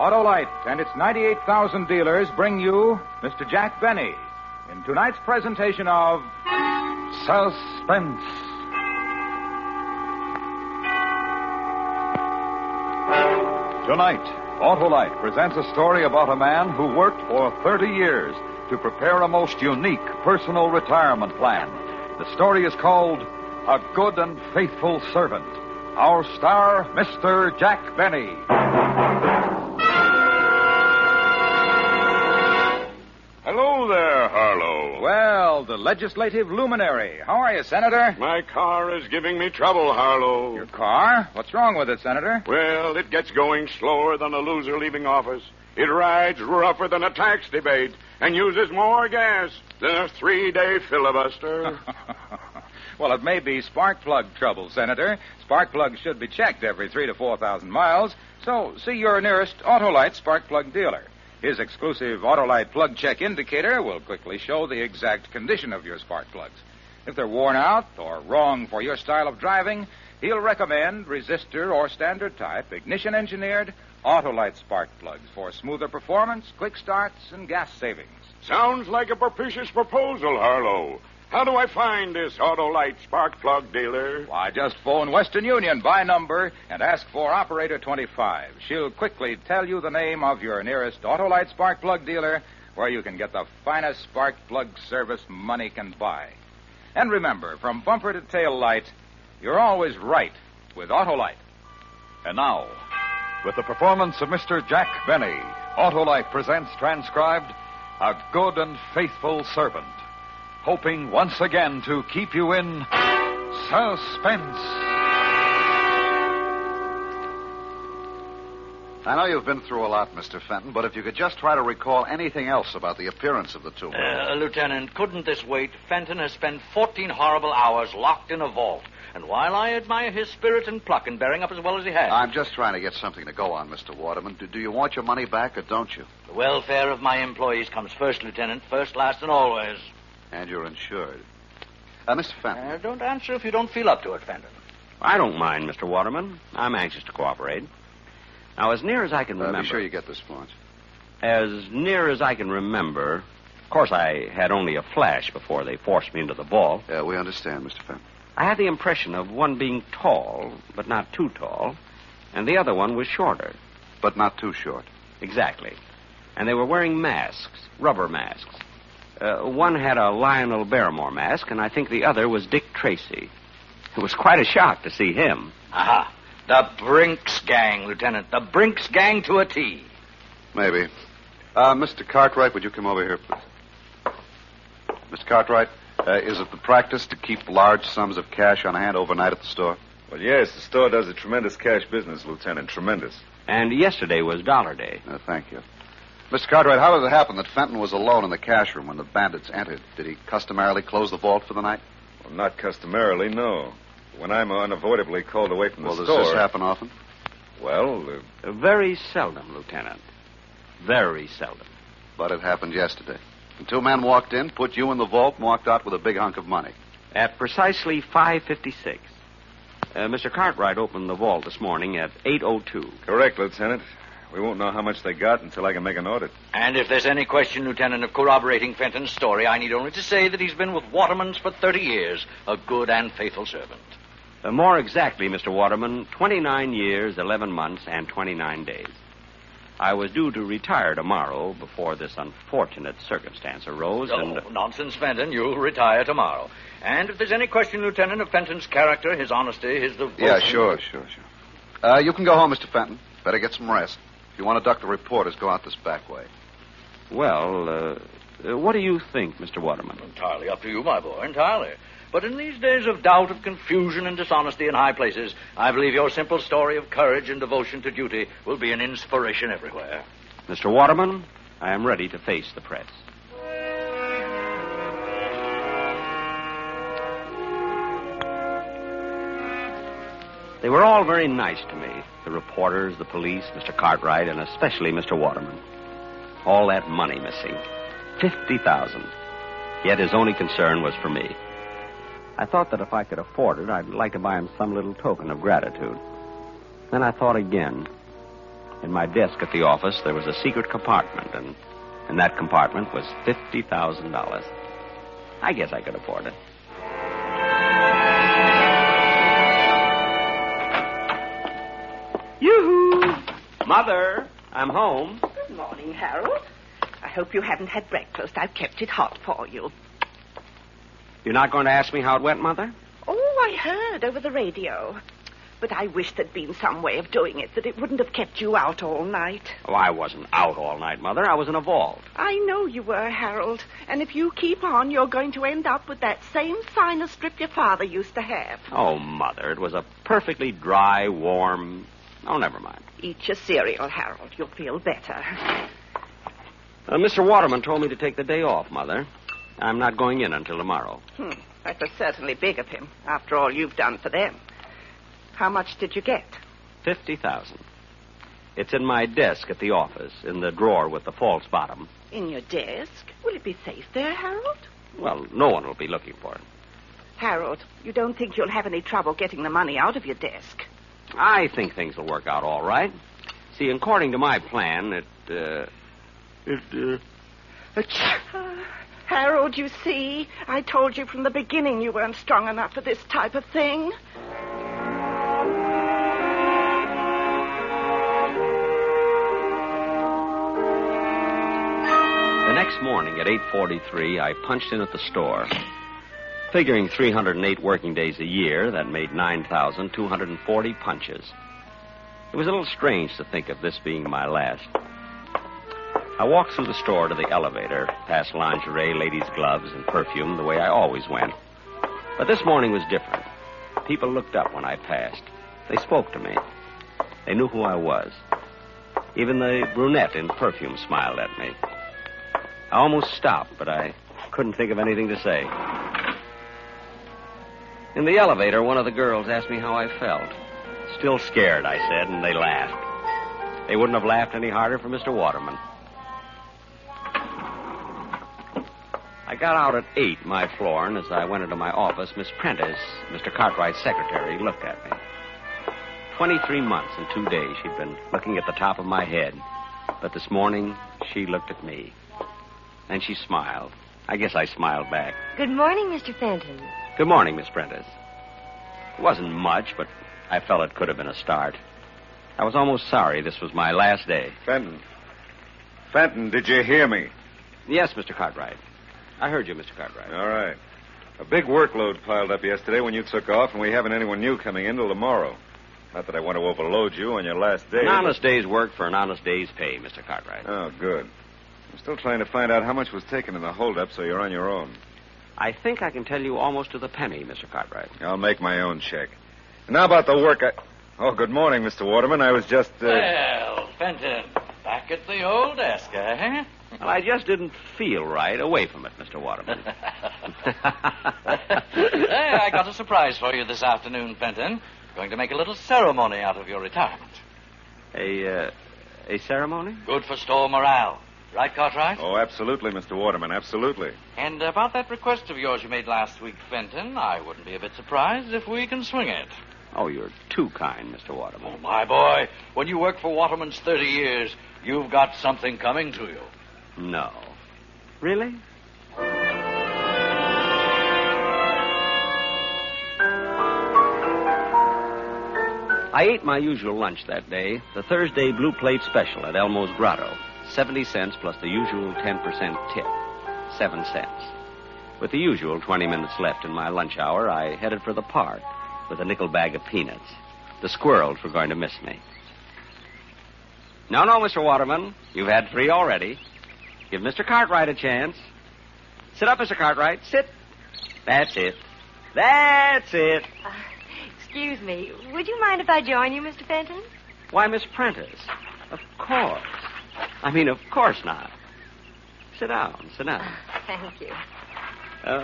Autolite and its 98,000 dealers bring you Mr. Jack Benny in tonight's presentation of Suspense. Tonight, Autolite presents a story about a man who worked for 30 years to prepare a most unique personal retirement plan. The story is called A Good and Faithful Servant. Our star, Mr. Jack Benny. Hello there, Harlow. Well, the legislative luminary. How are you, Senator? My car is giving me trouble, Harlow. Your car? What's wrong with it, Senator? Well, it gets going slower than a loser leaving office. It rides rougher than a tax debate and uses more gas than a 3-day filibuster. Well, it may be spark plug trouble, Senator. Spark plugs should be checked every 3,000 to 4,000 miles, so see your nearest Autolite spark plug dealer. His exclusive Autolite plug check indicator will quickly show the exact condition of your spark plugs. If they're worn out or wrong for your style of driving, he'll recommend resistor or standard type, ignition-engineered Autolite spark plugs for smoother performance, quick starts, and gas savings. Sounds like a propitious proposal, Harlow. How do I find this Autolite spark plug dealer? Why, just phone Western Union by number and ask for Operator 25. She'll quickly tell you the name of your nearest Autolite spark plug dealer where you can get the finest spark plug service money can buy. And remember, from bumper to tail light, you're always right with Autolite. And now, with the performance of Mr. Jack Benny, Autolite presents transcribed A Good and Faithful Servant, hoping once again to keep you in suspense. I know you've been through a lot, Mr. Fenton, but if you could just try to recall anything else about the appearance of the two. Lieutenant, couldn't this wait? Fenton has spent 14 horrible hours locked in a vault. And while I admire his spirit and pluck in bearing up as well as he has... I'm just trying to get something to go on, Mr. Waterman. Do you want your money back or don't you? The welfare of my employees comes first, Lieutenant. First, last, and always. And you're insured. Mr. Fenton. Don't answer if you don't feel up to it, Fenton. I don't mind, Mr. Waterman. I'm anxious to cooperate. Now, as near as I can remember... Be sure you get this, Florence. As near as I can remember... Of course, I had only a flash before they forced me into the vault. Yeah, we understand, Mr. Fenton. I had the impression of one being tall, but not too tall, and the other one was shorter. But not too short. Exactly. And they were wearing masks, rubber masks. One had a Lionel Barrymore mask, and I think the other was Dick Tracy. It was quite a shock to see him. Aha. The Brinks Gang, Lieutenant. The Brinks Gang to a T. Maybe. Mr. Cartwright, would you come over here, please? Mr. Cartwright, is it the practice to keep large sums of cash on hand overnight at the store? Well, yes, the store does a tremendous cash business, Lieutenant. Tremendous. And yesterday was Dollar Day. Thank you. Mr. Cartwright, how did it happen that Fenton was alone in the cash room when the bandits entered? Did he customarily close the vault for the night? Well, not customarily, no. When I'm unavoidably called away from the store... Does this happen often? Well, very seldom, Lieutenant. Very seldom. But it happened yesterday. And two men walked in, put you in the vault, and walked out with a big hunk of money. At precisely 5:56. Mr. Cartwright opened the vault this morning at 8:02. Correct, Lieutenant. We won't know how much they got until I can make an audit. And if there's any question, Lieutenant, of corroborating Fenton's story, I need only to say that he's been with Waterman's for 30 years, a good and faithful servant. More exactly, Mr. Waterman, 29 years, 11 months, and 29 days. I was due to retire tomorrow before this unfortunate circumstance arose, Nonsense, Fenton. You'll retire tomorrow. And if there's any question, Lieutenant, of Fenton's character, his honesty, his devotion... Yeah, sure. You can go home, Mr. Fenton. Better get some rest. If you want to duck the reporters, go out this back way. Well, what do you think, Mr. Waterman? Entirely up to you, my boy, entirely. But in these days of doubt, of confusion, and dishonesty in high places, I believe your simple story of courage and devotion to duty will be an inspiration everywhere. Mr. Waterman, I am ready to face the press. They were all very nice to me. The reporters, the police, Mr. Cartwright, and especially Mr. Waterman. All that money missing. $50,000. Yet his only concern was for me. I thought that if I could afford it, I'd like to buy him some little token of gratitude. Then I thought again. In my desk at the office, there was a secret compartment, and in that compartment was $50,000. I guess I could afford it. Yoo-hoo! Mother, I'm home. Good morning, Harold. I hope you haven't had breakfast. I've kept it hot for you. You're not going to ask me how it went, Mother? Oh, I heard over the radio. But I wish there'd been some way of doing it, that it wouldn't have kept you out all night. Oh, I wasn't out all night, Mother. I was in a vault. I know you were, Harold. And if you keep on, you're going to end up with that same sinus strip your father used to have. Oh, Mother, it was a perfectly dry, warm... Oh, never mind. Eat your cereal, Harold. You'll feel better. Mr. Waterman told me to take the day off, Mother. I'm not going in until tomorrow. That was certainly big of him, after all you've done for them. How much did you get? $50,000. It's in my desk at the office, in the drawer with the false bottom. In your desk? Will it be safe there, Harold? Well, no one will be looking for it. Harold, you don't think you'll have any trouble getting the money out of your desk? I think things will work out all right. See, according to my plan, Harold, you see, I told you from the beginning you weren't strong enough for this type of thing. The next morning at 8:43, I punched in at the store. Figuring 308 working days a year, that made 9,240 punches. It was a little strange to think of this being my last. I walked through the store to the elevator, past lingerie, ladies' gloves, and perfume the way I always went. But this morning was different. People looked up when I passed. They spoke to me. They knew who I was. Even the brunette in perfume smiled at me. I almost stopped, but I couldn't think of anything to say. In the elevator, one of the girls asked me how I felt. Still scared, I said, and they laughed. They wouldn't have laughed any harder for Mr. Waterman. I got out at 8, my floor, and as I went into my office, Miss Prentice, Mr. Cartwright's secretary, looked at me. 23 months and 2 days she'd been looking at the top of my head. But this morning, she looked at me. And she smiled. I guess I smiled back. Good morning, Mr. Fenton. Good morning, Miss Prentice. It wasn't much, but I felt it could have been a start. I was almost sorry this was my last day. Fenton, did you hear me? Yes, Mr. Cartwright. I heard you, Mr. Cartwright. All right. A big workload piled up yesterday when you took off, and we haven't anyone new coming in till tomorrow. Not that I want to overload you on your last day. An honest day's work for an honest day's pay, Mr. Cartwright. Oh, good. I'm still trying to find out how much was taken in the holdup, so you're on your own. I think I can tell you almost to the penny, Mr. Cartwright. I'll make my own check. And now about the work Oh, good morning, Mr. Waterman. I was just, Well, Fenton, back at the old desk, eh? Well, I just didn't feel right away from it, Mr. Waterman. Hey, I got a surprise for you this afternoon, Fenton. Going to make a little ceremony out of your retirement. A ceremony? Good for store morale. Right, Cartwright? Oh, absolutely, Mr. Waterman, absolutely. And about that request of yours you made last week, Fenton, I wouldn't be a bit surprised if we can swing it. Oh, you're too kind, Mr. Waterman. Oh, my boy, when you work for Waterman's 30 years, you've got something coming to you. No. Really? I ate my usual lunch that day, the Thursday Blue Plate Special at Elmo's Grotto. 70 cents plus the usual 10% tip. 7 cents. With the usual 20 minutes left in my lunch hour, I headed for the park with a nickel bag of peanuts. The squirrels were going to miss me. No, Mr. Waterman. You've had 3 already. Give Mr. Cartwright a chance. Sit up, Mr. Cartwright. Sit. That's it. That's it. Excuse me. Would you mind if I join you, Mr. Fenton? Why, Miss Prentice. Of course. Of course not. Sit down. Thank you.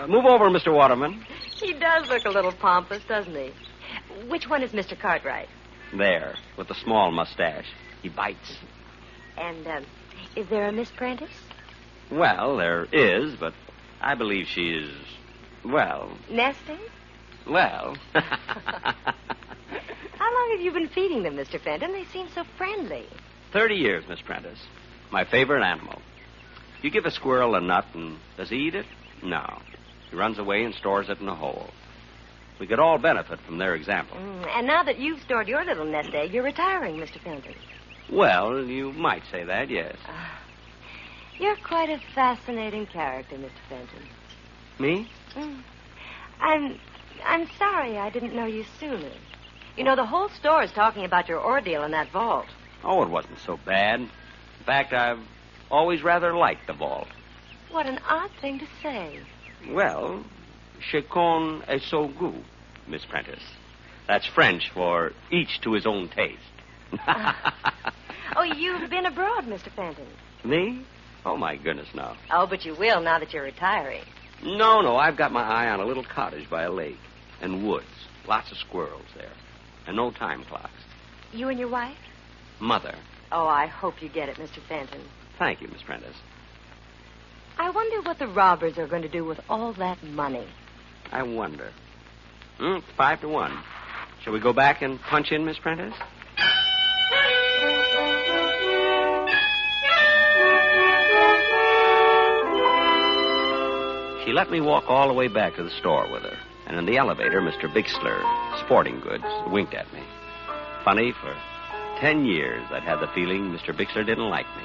Move over, Mr. Waterman. He does look a little pompous, doesn't he? Which one is Mr. Cartwright? There, with the small mustache. He bites. And, is there a Miss Prentice? Well, there is, but I believe she is, well... Nesting? Well... How long have you been feeding them, Mr. Fenton? They seem so friendly. 30 years, Miss Prentice. My favorite animal. You give a squirrel a nut, and does he eat it? No. He runs away and stores it in a hole. We could all benefit from their example. And now that you've stored your little nest egg, you're retiring, Mr. Fenton. Well, you might say that, yes. You're quite a fascinating character, Mr. Fenton. Me? I'm sorry I didn't know you sooner. You know, the whole store is talking about your ordeal in that vault. Oh, it wasn't so bad. In fact, I've always rather liked the vault. What an odd thing to say. Well, chacun est son goût, Miss Prentice. That's French for each to his own taste. Oh, you've been abroad, Mr. Fenton. Me? Oh, my goodness, no. Oh, but you will now that you're retiring. No, I've got my eye on a little cottage by a lake and woods. Lots of squirrels there. And no time clocks. You and your wife? Mother. Oh, I hope you get it, Mr. Fenton. Thank you, Miss Prentice. I wonder what the robbers are going to do with all that money. I wonder. 5-1. Shall we go back and punch in, Miss Prentice? She let me walk all the way back to the store with her. And in the elevator, Mr. Bixler, Sporting Goods, winked at me. Funny, for 10 years I'd had the feeling Mr. Bixler didn't like me.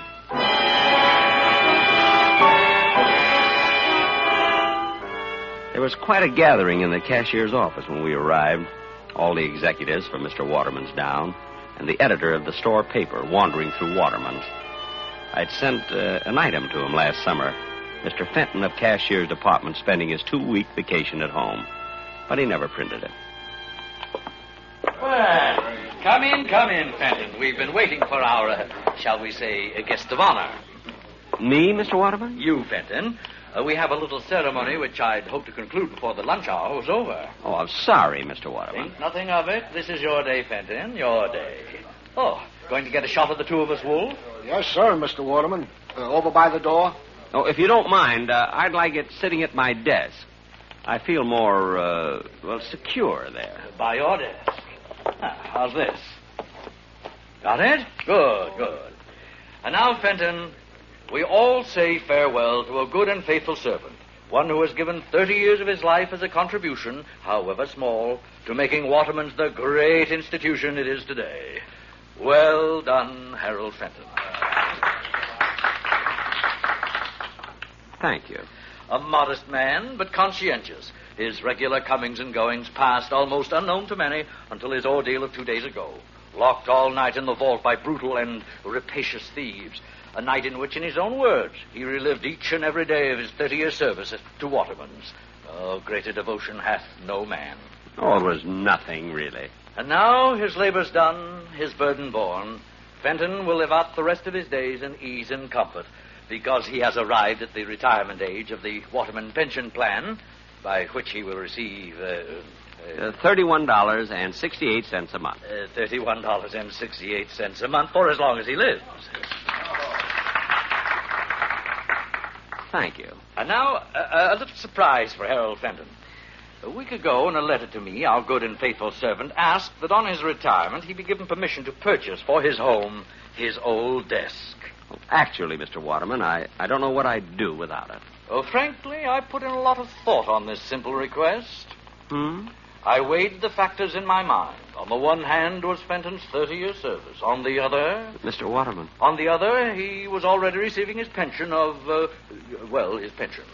There was quite a gathering in the cashier's office when we arrived. All the executives from Mr. Waterman's down, and the editor of the store paper wandering through Waterman's. I'd sent an item to him last summer. Mr. Fenton of Cashier's Department spending his 2-week vacation at home. But he never printed it. Well, come in, Fenton. We've been waiting for our, shall we say, guest of honor. Me, Mr. Waterman? You, Fenton. We have a little ceremony which I'd hoped to conclude before the lunch hour was over. Oh, I'm sorry, Mr. Waterman. Think nothing of it. This is your day, Fenton, your day. Oh, going to get a shot of the two of us, Wolf? Yes, sir, Mr. Waterman. Over by the door? Oh, if you don't mind, I'd like it sitting at my desk. I feel more, secure there. By your desk. How's this? Got it? Good. And now, Fenton, we all say farewell to a good and faithful servant, one who has given 30 years of his life as a contribution, however small, to making Waterman's the great institution it is today. Well done, Harold Fenton. Thank you. A modest man, but conscientious. His regular comings and goings passed almost unknown to many until his ordeal of 2 days ago. Locked all night in the vault by brutal and rapacious thieves. A night in which, in his own words, he relived each and every day of his 30-year service to Waterman's. Oh, greater devotion hath no man. Oh, it was nothing, really. And now, his labor's done, his burden borne, Fenton will live out the rest of his days in ease and comfort, because he has arrived at the retirement age of the Waterman pension plan, by which he will receive... $31.68 a month. $31.68 a month for as long as he lives. Thank you. And now, a little surprise for Harold Fenton. A week ago, in a letter to me, our good and faithful servant asked that on his retirement he be given permission to purchase for his home his old desk. Well, actually, Mr. Waterman, I don't know what I'd do without it. Oh, frankly, I put in a lot of thought on this simple request. I weighed the factors in my mind. On the one hand was Fenton's 30-year service. On the other... Mr. Waterman. On the other, he was already receiving his pension of, his pension.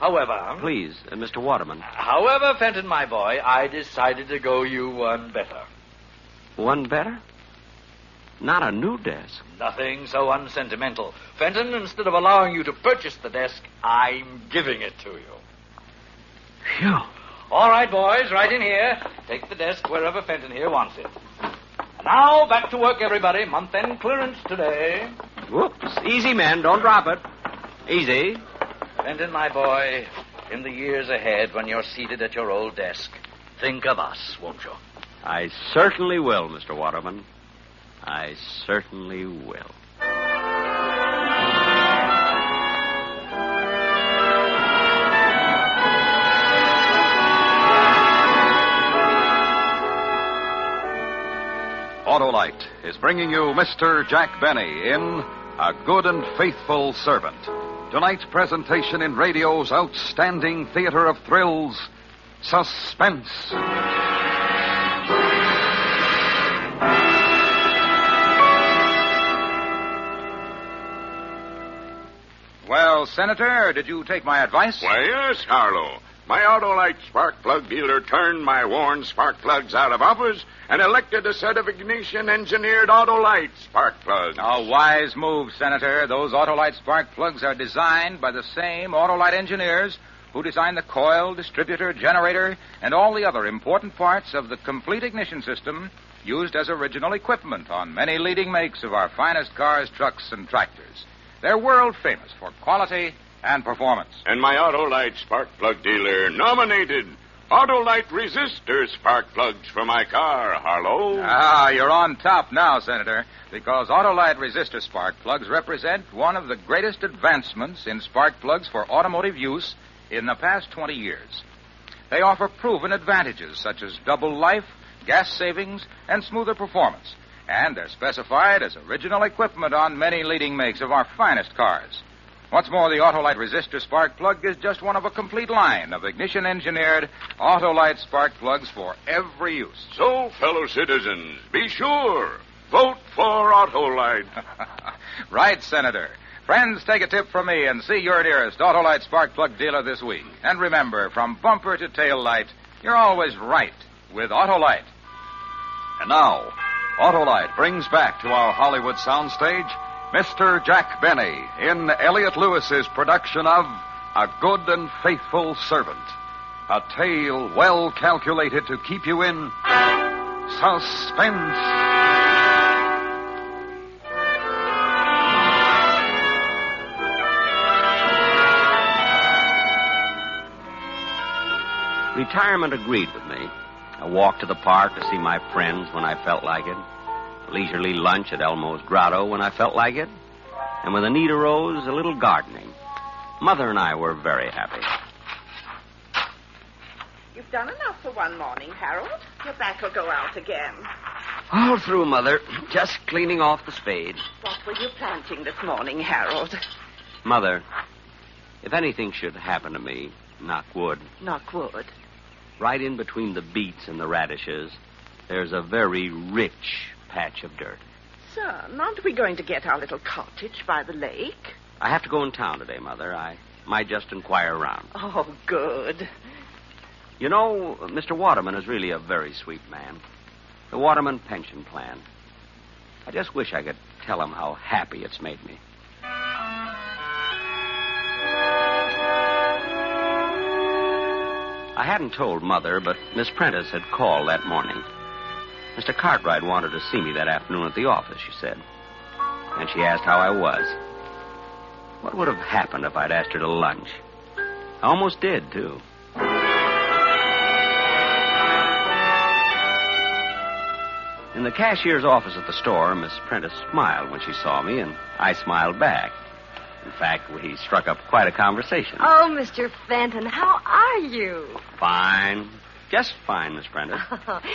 However... Please, Mr. Waterman. However, Fenton, my boy, I decided to go you one better. One better? Not a new desk. Nothing so unsentimental. Fenton, instead of allowing you to purchase the desk, I'm giving it to you. Phew. All right, boys, right in here. Take the desk wherever Fenton here wants it. Now, back to work, everybody. Month-end clearance today. Whoops. Easy, men. Don't drop it. Easy. Fenton, my boy, in the years ahead, when you're seated at your old desk, think of us, won't you? I certainly will, Mr. Waterman. I certainly will. Autolite is bringing you Mr. Jack Benny in A Good and Faithful Servant. Tonight's presentation in radio's outstanding theater of thrills, Suspense. Well, Senator, did you take my advice? Why, yes, Harlow. My Autolite spark plug dealer turned my worn spark plugs out of office and elected a set of ignition-engineered Autolite spark plugs. A wise move, Senator. Those Autolite spark plugs are designed by the same Autolite engineers who designed the coil, distributor, generator, and all the other important parts of the complete ignition system used as original equipment on many leading makes of our finest cars, trucks, and tractors. They're world famous for quality and performance. And my Autolite spark plug dealer nominated Autolite resistor spark plugs for my car, Harlow. Ah, you're on top now, Senator, because Autolite resistor spark plugs represent one of the greatest advancements in spark plugs for automotive use in the past 20 years. They offer proven advantages such as double life, gas savings, and smoother performance. And they're specified as original equipment on many leading makes of our finest cars. What's more, the Autolite resistor spark plug is just one of a complete line of ignition-engineered Autolite spark plugs for every use. So, fellow citizens, be sure, vote for Autolite. Right, Senator. Friends, take a tip from me and see your nearest Autolite spark plug dealer this week. And remember, from bumper to tail light, you're always right with Autolite. And now, Autolite brings back to our Hollywood soundstage Mr. Jack Benny in Elliot Lewis's production of A Good and Faithful Servant. A tale well calculated to keep you in suspense. Retirement agreed with me. A walk to the park to see my friends when I felt like it. A leisurely lunch at Elmo's Grotto when I felt like it. And when the need arose, a little gardening. Mother and I were very happy. You've done enough for one morning, Harold. Your back will go out again. All through, Mother. Just cleaning off the spade. What were you planting this morning, Harold? Mother, if anything should happen to me, knock wood. Knock wood. Right in between the beets and the radishes, there's a very rich patch of dirt. Son, aren't we going to get our little cottage by the lake? I have to go in town today, Mother. I might just inquire around. Oh, good. You know, Mr. Waterman is really a very sweet man. The Waterman pension plan. I just wish I could tell him how happy it's made me. I hadn't told Mother, but Miss Prentice had called that morning. Mr. Cartwright wanted to see me that afternoon at the office, she said. And she asked how I was. What would have happened if I'd asked her to lunch? I almost did, too. In the cashier's office at the store, Miss Prentice smiled when she saw me, and I smiled back. In fact, we struck up quite a conversation. Oh, Mr. Fenton, how are you? Fine. Just fine, Miss Prentice.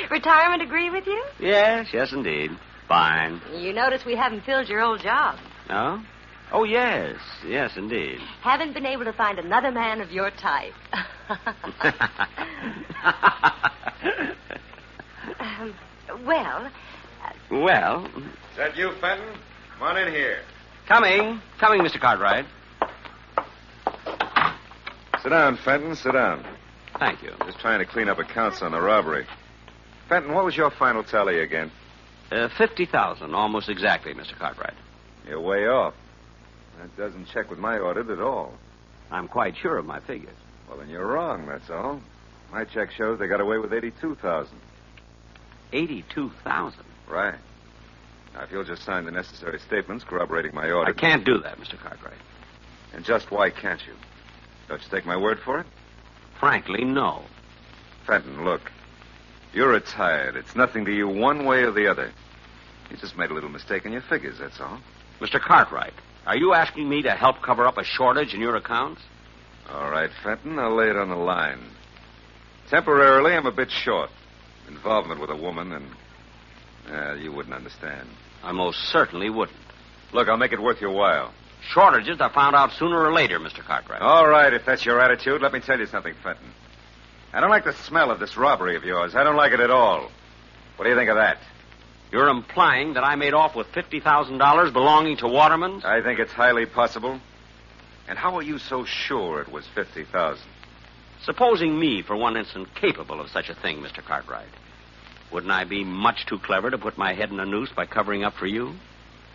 Retirement agree with you? Yes, indeed. Fine. You notice we haven't filled your old job. No? Oh, yes, indeed. Haven't been able to find another man of your type. Well... Well... Is that you, Fenton? Come on in here. Coming, Mr. Cartwright. Sit down, Fenton, sit down. Thank you. Just trying to clean up accounts on the robbery. Fenton, what was your final tally again? 50,000, almost exactly, Mr. Cartwright. You're way off. That doesn't check with my audit at all. I'm quite sure of my figures. Well, then you're wrong, that's all. My check shows they got away with 82,000. 82,000? Right. Now, if you'll just sign the necessary statements corroborating my audit... I can't do that, Mr. Cartwright. And just why can't you? Don't you take my word for it? Frankly, no. Fenton, look. You're retired. It's nothing to you one way or the other. You just made a little mistake in your figures, that's all. Mr. Cartwright, are you asking me to help cover up a shortage in your accounts? All right, Fenton, I'll lay it on the line. Temporarily, I'm a bit short. Involvement with a woman and... You wouldn't understand. I most certainly wouldn't. Look, I'll make it worth your while. Shortages are found out sooner or later, Mr. Cartwright. All right, if that's your attitude, let me tell you something, Fenton. I don't like the smell of this robbery of yours. I don't like it at all. What do you think of that? You're implying that I made off with $50,000 belonging to Waterman's? I think it's highly possible. And how are you so sure it was $50,000? Supposing me, for one instant, capable of such a thing, Mr. Cartwright, wouldn't I be much too clever to put my head in a noose by covering up for you?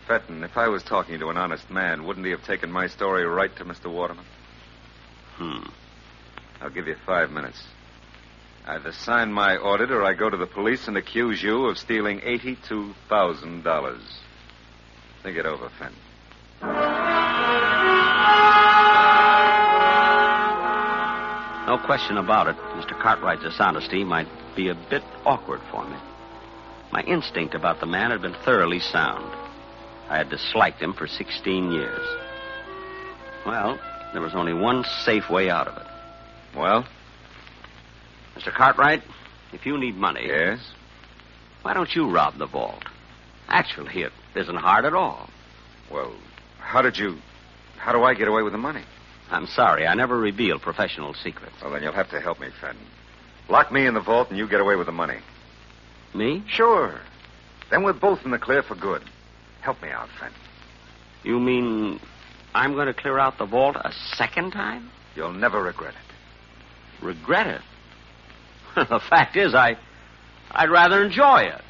Fenton, if I was talking to an honest man, wouldn't he have taken my story right to Mr. Waterman? I'll give you 5 minutes. Either sign my audit or I go to the police and accuse you of stealing $82,000. Think it over, Fenton. No question about it, Mr. Cartwright's dishonesty might be a bit awkward for me. My instinct about the man had been thoroughly sound. I had disliked him for 16 years. Well, there was only one safe way out of it. Well? Mr. Cartwright, if you need money... Yes? Why don't you rob the vault? Actually, it isn't hard at all. Well, how do I get away with the money? I'm sorry, I never reveal professional secrets. Well, then you'll have to help me, Fenton. Lock me in the vault and you get away with the money. Me? Sure. Then we're both in the clear for good. Help me out, Fenton. You mean I'm going to clear out the vault a second time? You'll never regret it. Regret it? The fact is, I'd rather enjoy it.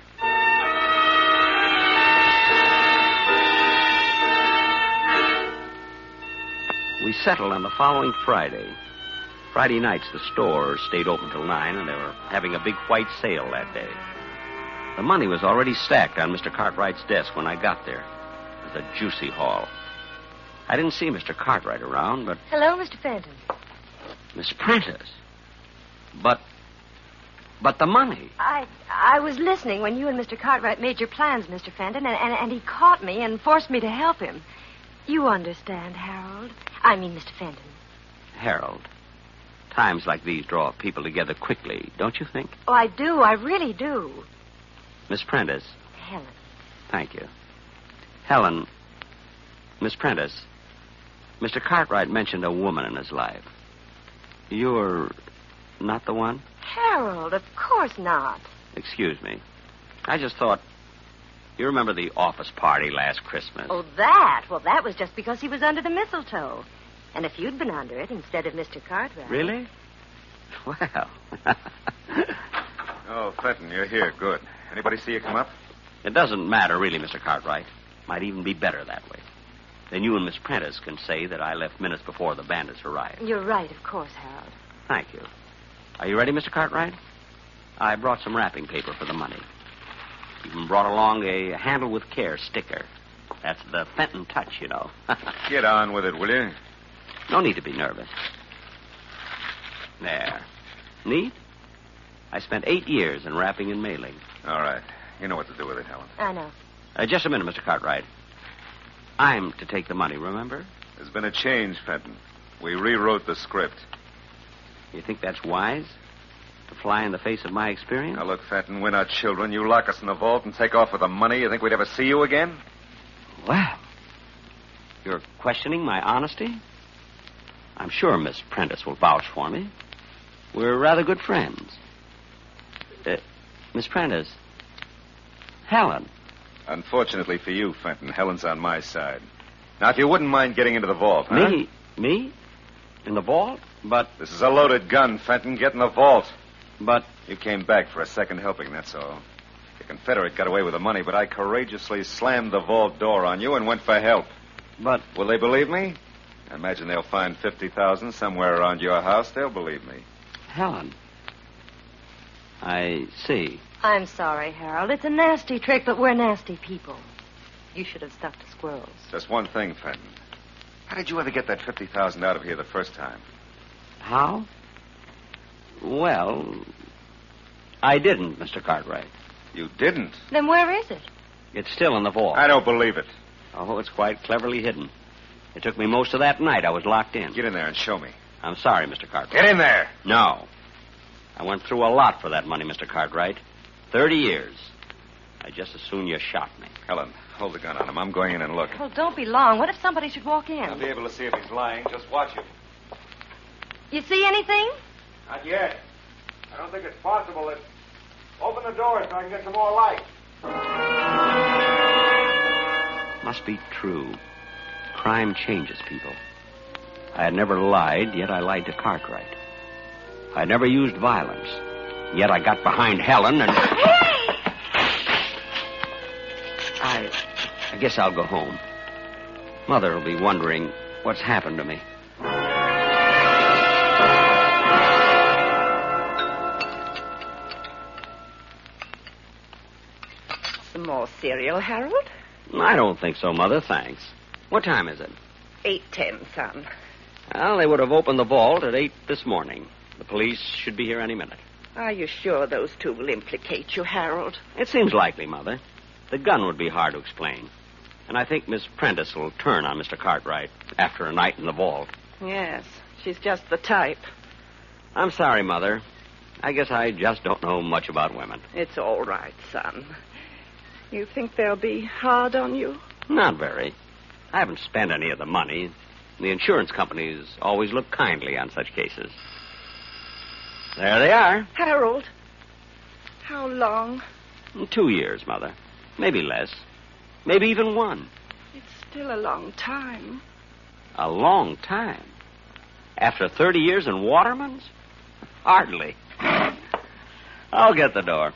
We settled on the following Friday. Friday nights, the store stayed open till 9, and they were having a big white sale that day. The money was already stacked on Mr. Cartwright's desk when I got there. It was a juicy haul. I didn't see Mr. Cartwright around, but... Hello, Mr. Fenton. Miss Prentice. But the money. I was listening when you and Mr. Cartwright made your plans, Mr. Fenton, and he caught me and forced me to help him. You understand, Harold. I mean, Mr. Fenton. Harold. Times like these draw people together quickly, don't you think? Oh, I do. I really do. Miss Prentice. Helen. Thank you. Helen. Miss Prentice. Mr. Cartwright mentioned a woman in his life. You're not the one? Harold, of course not. Excuse me. I just thought... You remember the office party last Christmas? Oh, that? Well, that was just because he was under the mistletoe. And if you'd been under it instead of Mr. Cartwright... Really? Well... Oh, Fenton, you're here. Good. Anybody see you come up? It doesn't matter, really, Mr. Cartwright. Might even be better that way. Then you and Miss Prentice can say that I left minutes before the bandits arrived. You're right, of course, Harold. Thank you. Are you ready, Mr. Cartwright? I brought some wrapping paper for the money. Even brought along a handle with care sticker. That's the Fenton touch, you know. Get on with it, will you? No need to be nervous. There. Neat? I spent 8 years in wrapping and mailing. All right. You know what to do with it, Helen. I know. Just a minute, Mr. Cartwright. I'm to take the money, remember? There's been a change, Fenton. We rewrote the script. You think that's wise? To fly in the face of my experience? Now, look, Fenton, we're not children. You lock us in the vault and take off with the money. You think we'd ever see you again? Well, you're questioning my honesty? I'm sure Miss Prentice will vouch for me. We're rather good friends. Miss Prentice. Helen. Unfortunately for you, Fenton, Helen's on my side. Now, if you wouldn't mind getting into the vault, huh? Me? In the vault? But... This is a loaded gun, Fenton. Get in the vault. But... You came back for a second helping, that's all. The Confederate got away with the money, but I courageously slammed the vault door on you and went for help. But... Will they believe me? I imagine they'll find $50,000 somewhere around your house. They'll believe me. Helen. I see. I'm sorry, Harold. It's a nasty trick, but we're nasty people. You should have stuck to squirrels. Just one thing, Fenton. How did you ever get that $50,000 out of here the first time? How? Well, I didn't, Mr. Cartwright. You didn't? Then where is it? It's still in the vault. I don't believe it. Oh, it's quite cleverly hidden. It took me most of that night. I was locked in. Get in there and show me. I'm sorry, Mr. Cartwright. Get in there! No. I went through a lot for that money, Mr. Cartwright. 30 years. I'd just as soon you shot me. Helen, hold the gun on him. I'm going in and look. Well, don't be long. What if somebody should walk in? I'll be able to see if he's lying. Just watch him. You see anything? Not yet. I don't think it's possible that... Open the door so I can get some more light. Must be true. Crime changes people. I had never lied, yet I lied to Cartwright. I had never used violence, yet I got behind Helen and... Hey! I guess I'll go home. Mother will be wondering what's happened to me. Some more cereal, Harold? I don't think so, Mother, thanks. What time is it? 8:10, son. Well, they would have opened the vault at 8 this morning. The police should be here any minute. Are you sure those two will implicate you, Harold? It seems likely, Mother. The gun would be hard to explain. And I think Miss Prentice will turn on Mr. Cartwright after a night in the vault. Yes, she's just the type. I'm sorry, Mother. I guess I just don't know much about women. It's all right, son. You think they'll be hard on you? Not very. I haven't spent any of the money. The insurance companies always look kindly on such cases. There they are. Harold, how long? 2 years, Mother. Maybe less. Maybe even 1. It's still a long time. A long time? After 30 years in Waterman's? Hardly. I'll get the door.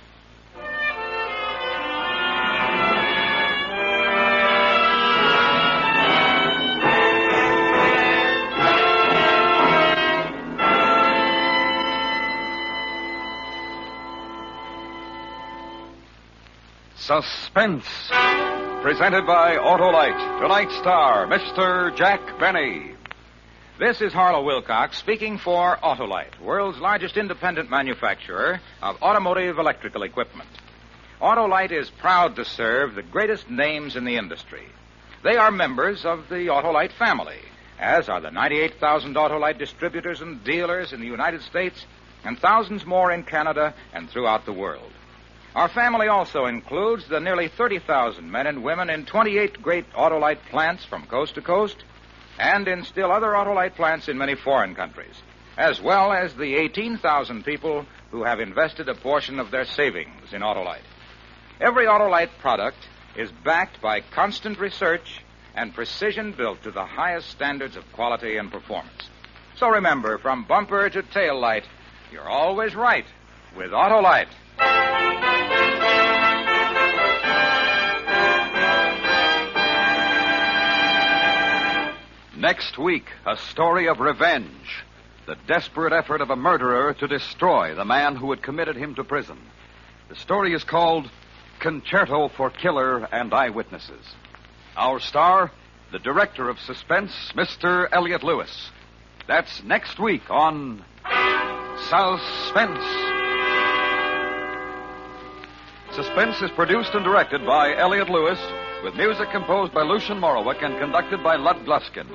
Suspense, presented by Autolite. Tonight's star, Mr. Jack Benny. This is Harlow Wilcox speaking for Autolite, world's largest independent manufacturer of automotive electrical equipment. Autolite is proud to serve the greatest names in the industry. They are members of the Autolite family, as are the 98,000 Autolite distributors and dealers in the United States and thousands more in Canada and throughout the world. Our family also includes the nearly 30,000 men and women in 28 great Autolite plants from coast to coast and in still other Autolite plants in many foreign countries, as well as the 18,000 people who have invested a portion of their savings in Autolite. Every Autolite product is backed by constant research and precision built to the highest standards of quality and performance. So remember, from bumper to tail light, you're always right with Autolite. Next week, a story of revenge. The desperate effort of a murderer to destroy the man who had committed him to prison. The story is called Concerto for Killer and Eyewitnesses. Our star, the director of Suspense, Mr. Elliot Lewis. That's next week on Suspense. Suspense is produced and directed by Elliot Lewis, with music composed by Lucian Morowick and conducted by Lud Gluskin.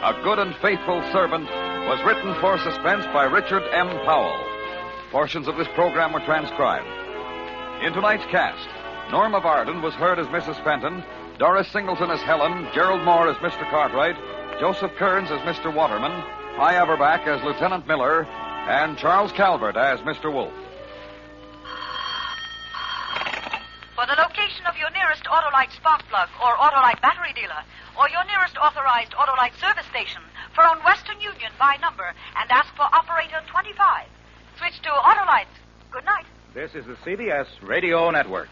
A Good and Faithful Servant was written for Suspense by Richard M. Powell. Portions of this program were transcribed. In tonight's cast, Norma Varden was heard as Mrs. Fenton, Doris Singleton as Helen, Gerald Moore as Mr. Cartwright, Joseph Kearns as Mr. Waterman, Hy Averback as Lieutenant Miller, and Charles Calvert as Mr. Wolfe. For the location of your nearest Autolite spark plug or Autolite battery dealer, or your nearest authorized Autolite service station, phone Western Union by number and ask for operator 25. Switch to Autolite. Good night. This is the CBS Radio Network.